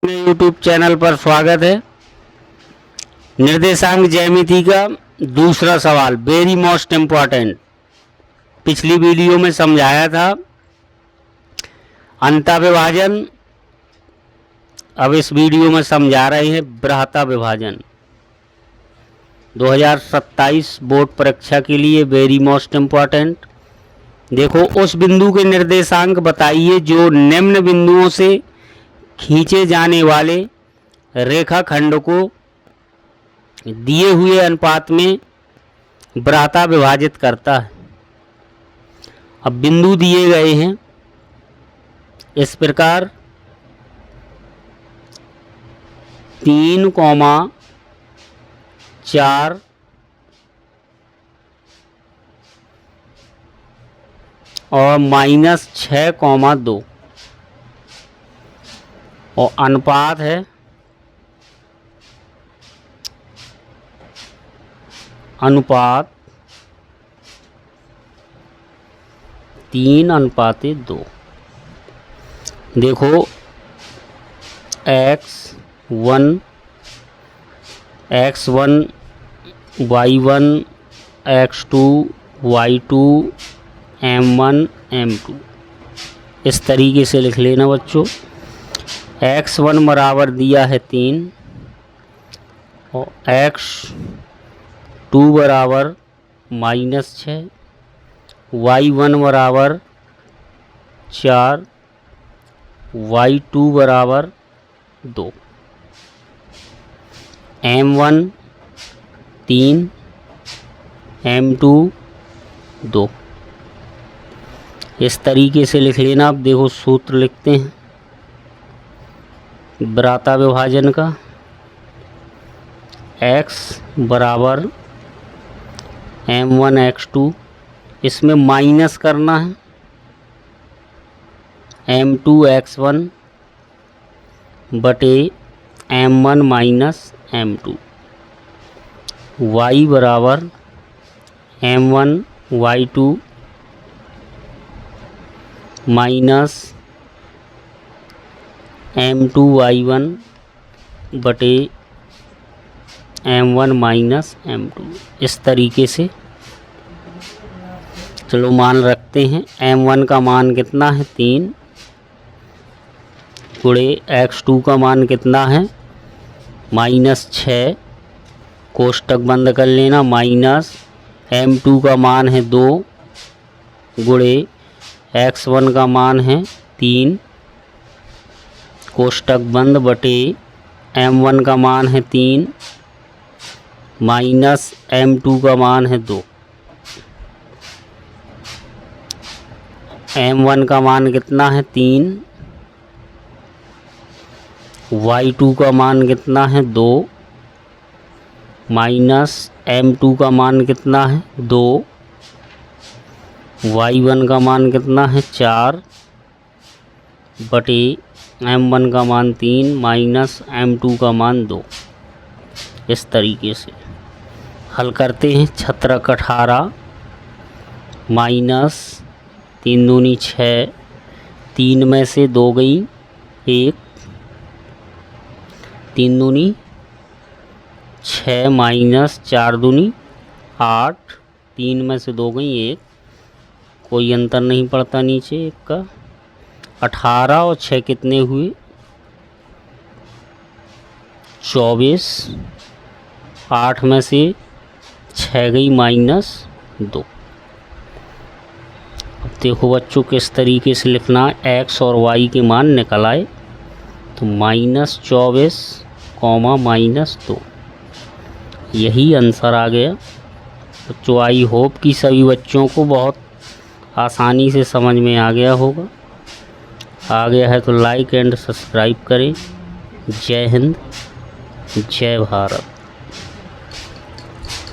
अपने YouTube channel पर स्वागत है। निर्देशांक ज्यामिति का दूसरा सवाल वेरी मोस्ट इम्पॉर्टेंट। पिछली वीडियो में समझाया था अंता विभाजन, अब इस वीडियो में समझा रहे हैं बृहता विभाजन। 2027 बोर्ड परीक्षा के लिए वेरी मोस्ट इम्पॉर्टेंट। देखो, उस बिंदु के निर्देशांक बताइए जो निम्न बिंदुओं से खींचे जाने वाले रेखाखंड को दिए हुए अनुपात में बृहता विभाजित करता है। अब बिंदु दिए गए हैं इस प्रकार 3,4 और -6,2 और अनुपात है अनुपात 3:2। देखो x1 y1 x2 y2 m1 m2 इस तरीके से लिख लेना बच्चों। x1 बराबर दिया है 3 और x2 बराबर -6, y1 बराबर 4, y2 बराबर 2, m1 3, m2 2 इस तरीके से लिख लेना। अब देखो सूत्र लिखते हैं बृहता विभाजन का। x बराबर m1 x2, इसमें माइनस करना है m2 x1 बटे m1 माइनस m2, y बराबर m1 y2 minus m2 y1 बटे m1 माइनस m2 इस तरीके से। चलो मान रखते हैं। m1 का मान कितना है 3 गुणे x2 का मान कितना है -6, कोष्टक बंद कर लेना, माइनस m2 का मान है 2 गुणे x1 का मान है 3, कोष्टक बंद बटे m1 का मान है 3 माइनस m2 का मान है 2। m1 का मान कितना है 3, y2 का मान कितना है 2 माइनस m2 का मान कितना है 2, y1 का मान कितना है 4 बटे m1 का मान 3 माइनस m2 का मान 2 इस तरीके से हल करते हैं। 18 माइनस 3 दूनी 6, 3 में से 2 गई 1, 3 दूनी 6 माइनस 4 दूनी 8, 3 में से 2 गई 1, कोई अंतर नहीं पड़ता नीचे 1 का। 18 और 6 कितने हुए 24, 8 में से 6 गई -2। अब देखो बच्चों किस तरीके से लिखना है। x और y के मान निकल आए तो -24, -2 यही आंसर आ गया बच्चों। आई होप कि सभी बच्चों को बहुत आसानी से समझ में आ गया होगा। आ गया है तो लाइक एंड सब्सक्राइब करें। जय हिंद, जय भारत।